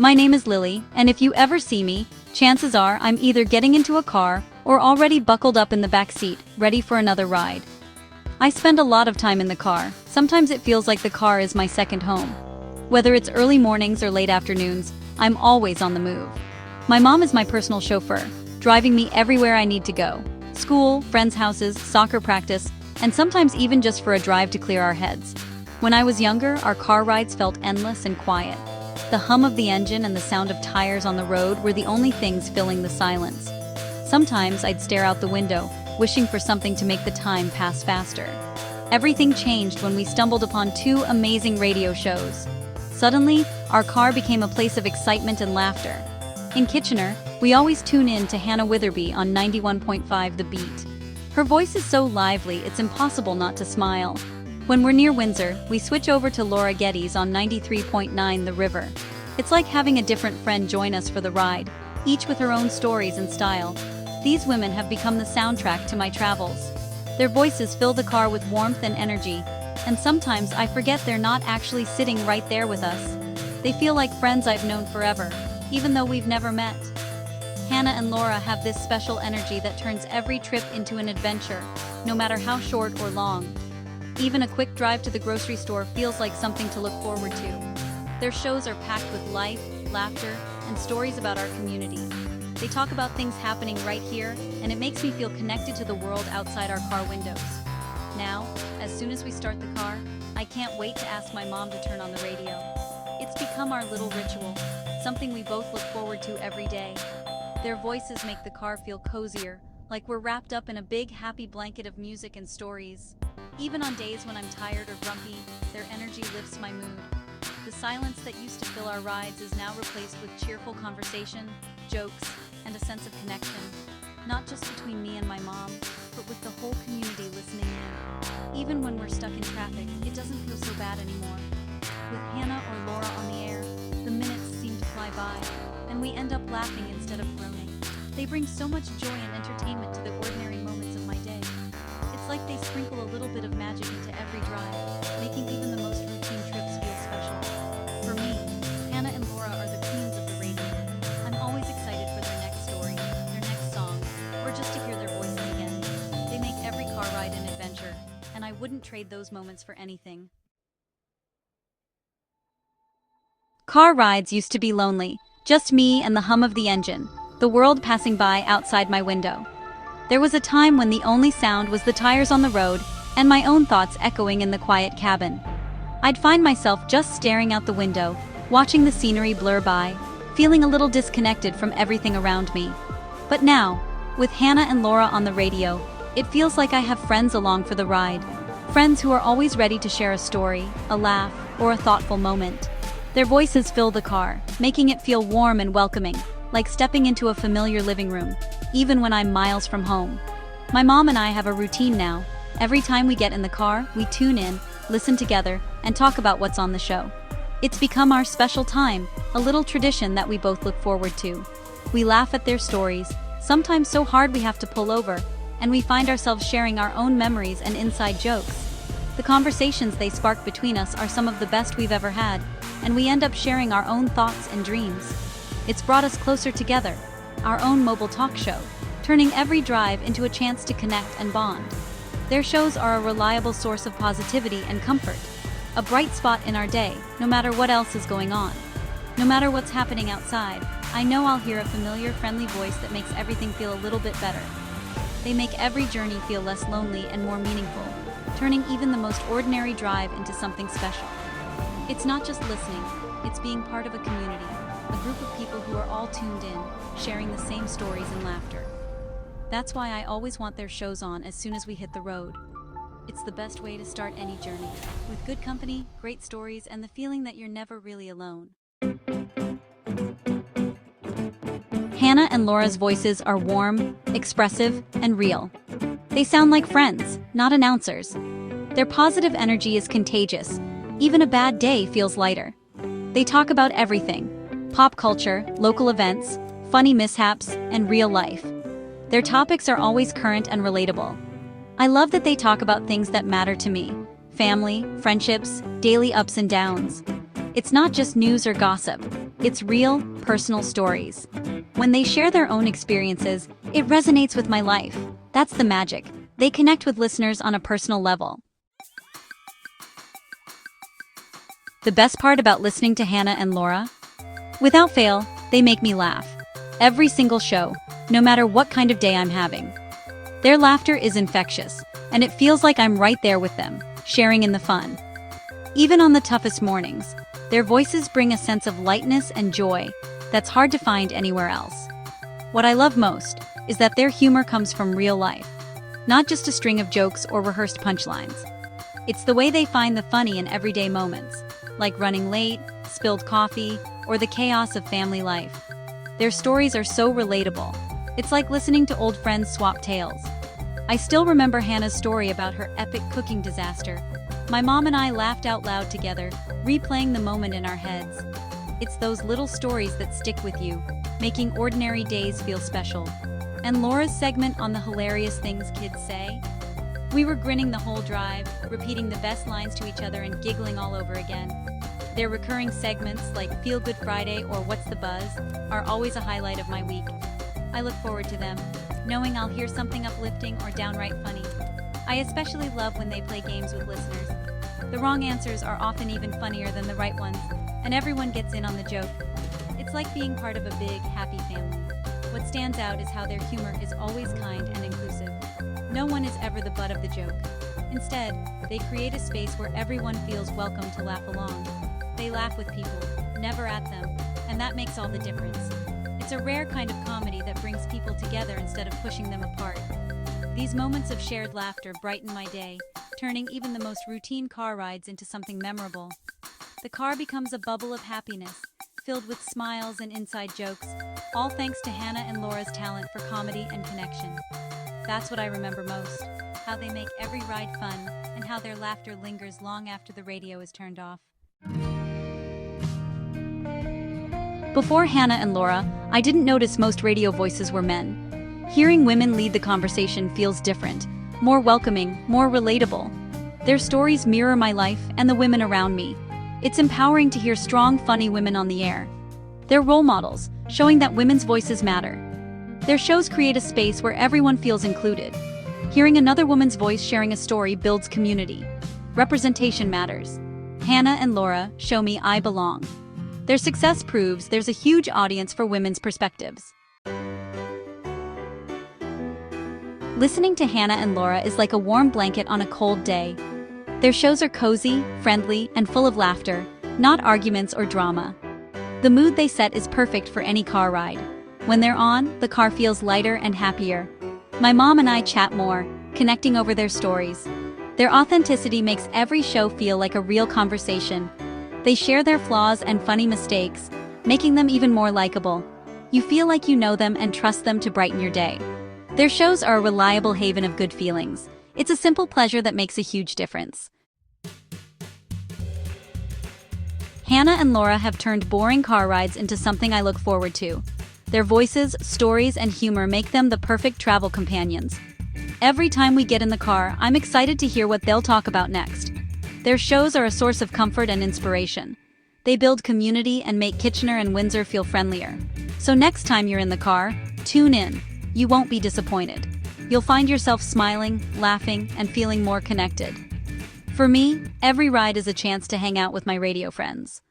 My name is Lily, and if you ever see me, chances are I'm either getting into a car or already buckled up in the back seat, ready for another ride. I spend a lot of time in the car. Sometimes it feels like the car is my second home. Whether it's early mornings or late afternoons, I'm always on the move. My mom is my personal chauffeur, driving me everywhere I need to go. School, friends' houses, soccer practice, and sometimes even just for a drive to clear our heads. When I was younger, our car rides felt endless and quiet. The hum of the engine and the sound of tires on the road were the only things filling the silence. Sometimes I'd stare out the window, wishing for something to make the time pass faster. Everything changed when we stumbled upon two amazing radio shows. Suddenly, our car became a place of excitement and laughter. In Kitchener, we always tune in to Hannah Witherbee on 91.5 The Beat. Her voice is so lively, it's impossible not to smile. When we're near Windsor, we switch over to Laura Geddes on 93.9 The River. It's like having a different friend join us for the ride, each with her own stories and style. These women have become the soundtrack to my travels. Their voices fill the car with warmth and energy, and sometimes I forget they're not actually sitting right there with us. They feel like friends I've known forever, even though we've never met. Hannah and Laura have this special energy that turns every trip into an adventure, no matter how short or long. Even a quick drive to the grocery store feels like something to look forward to. Their shows are packed with life, laughter, and stories about our community. They talk about things happening right here, and it makes me feel connected to the world outside our car windows. Now, as soon as we start the car, I can't wait to ask my mom to turn on the radio. It's become our little ritual, something we both look forward to every day. Their voices make the car feel cozier, like we're wrapped up in a big happy blanket of music and stories. Even on days when I'm tired or grumpy, their energy lifts my mood. The silence that used to fill our rides is now replaced with cheerful conversation, jokes, and a sense of connection. Not just between me and my mom, but with the whole community listening in. Even when we're stuck in traffic, it doesn't feel so bad anymore. With Hannah or Laura on the air, the minutes seem to fly by, and we end up laughing instead of groaning. They bring so much joy and entertainment to the ordinary moments of my day. It's like they sprinkle a little bit of magic into every drive, making even the most routine trips feel special. For me, Hannah and Laura are the queens of the radio. I'm always excited for their next story, their next song, or just to hear their voices again. They make every car ride an adventure, and I wouldn't trade those moments for anything. Car rides used to be lonely, just me and the hum of the engine, the world passing by outside my window. There was a time when the only sound was the tires on the road and my own thoughts echoing in the quiet cabin. I'd find myself just staring out the window, watching the scenery blur by, feeling a little disconnected from everything around me. But now, with Hannah and Laura on the radio, it feels like I have friends along for the ride. Friends who are always ready to share a story, a laugh, or a thoughtful moment. Their voices fill the car, making it feel warm and welcoming, like stepping into a familiar living room, even when I'm miles from home. My mom and I have a routine now. Every time we get in the car, we tune in, listen together, and talk about what's on the show. It's become our special time, a little tradition that we both look forward to. We laugh at their stories, sometimes so hard we have to pull over, and we find ourselves sharing our own memories and inside jokes. The conversations they spark between us are some of the best we've ever had, and we end up sharing our own thoughts and dreams. It's brought us closer together, our own mobile talk show, turning every drive into a chance to connect and bond. Their shows are a reliable source of positivity and comfort, a bright spot in our day, no matter what else is going on. No matter what's happening outside, I know I'll hear a familiar, friendly voice that makes everything feel a little bit better. They make every journey feel less lonely and more meaningful, turning even the most ordinary drive into something special. It's not just listening, it's being part of a community, a group of people who are all tuned in, sharing the same stories and laughter. That's why I always want their shows on as soon as we hit the road. It's the best way to start any journey, with good company, great stories, and the feeling that you're never really alone. Hannah and Laura's voices are warm, expressive, and real. They sound like friends, not announcers. Their positive energy is contagious. Even a bad day feels lighter. They talk about everything: pop culture, local events, funny mishaps, and real life. Their topics are always current and relatable. I love that they talk about things that matter to me: family, friendships, daily ups and downs. It's not just news or gossip. It's real, personal stories. When they share their own experiences, it resonates with my life. That's the magic. They connect with listeners on a personal level. The best part about listening to Hannah and Laura? Without fail, they make me laugh. Every single show, no matter what kind of day I'm having. Their laughter is infectious, and it feels like I'm right there with them, sharing in the fun. Even on the toughest mornings, their voices bring a sense of lightness and joy that's hard to find anywhere else. What I love most is that their humor comes from real life, not just a string of jokes or rehearsed punchlines. It's the way they find the funny in everyday moments, like running late, spilled coffee, or the chaos of family life. Their stories are so relatable. It's like listening to old friends swap tales. I still remember Hannah's story about her epic cooking disaster. My mom and I laughed out loud together, replaying the moment in our heads. It's those little stories that stick with you, making ordinary days feel special. And Laura's segment on the hilarious things kids say? We were grinning the whole drive, repeating the best lines to each other and giggling all over again. Their recurring segments like Feel Good Friday or What's the Buzz are always a highlight of my week. I look forward to them, knowing I'll hear something uplifting or downright funny. I especially love when they play games with listeners. The wrong answers are often even funnier than the right ones, and everyone gets in on the joke. It's like being part of a big, happy family. What stands out is how their humor is always kind and inclusive. No one is ever the butt of the joke. Instead, they create a space where everyone feels welcome to laugh along. They laugh with people, never at them, and that makes all the difference. It's a rare kind of comedy that brings people together instead of pushing them apart. These moments of shared laughter brighten my day, turning even the most routine car rides into something memorable. The car becomes a bubble of happiness, filled with smiles and inside jokes, all thanks to Hannah and Laura's talent for comedy and connection. That's what I remember most, how they make every ride fun, and how their laughter lingers long after the radio is turned off. Before Hannah and Laura, I didn't notice most radio voices were men. Hearing women lead the conversation feels different, more welcoming, more relatable. Their stories mirror my life and the women around me. It's empowering to hear strong, funny women on the air. They're role models, showing that women's voices matter. Their shows create a space where everyone feels included. Hearing another woman's voice sharing a story builds community. Representation matters. Hannah and Laura show me I belong. Their success proves there's a huge audience for women's perspectives. Listening to Hannah and Laura is like a warm blanket on a cold day. Their shows are cozy, friendly, and full of laughter, not arguments or drama. The mood they set is perfect for any car ride. When they're on, the car feels lighter and happier. My mom and I chat more, connecting over their stories. Their authenticity makes every show feel like a real conversation. They share their flaws and funny mistakes, making them even more likable. You feel like you know them and trust them to brighten your day. Their shows are a reliable haven of good feelings. It's a simple pleasure that makes a huge difference. Hannah and Laura have turned boring car rides into something I look forward to. Their voices, stories, and humor make them the perfect travel companions. Every time we get in the car, I'm excited to hear what they'll talk about next. Their shows are a source of comfort and inspiration. They build community and make Kitchener and Windsor feel friendlier. So next time you're in the car, tune in. You won't be disappointed. You'll find yourself smiling, laughing, and feeling more connected. For me, every ride is a chance to hang out with my radio friends.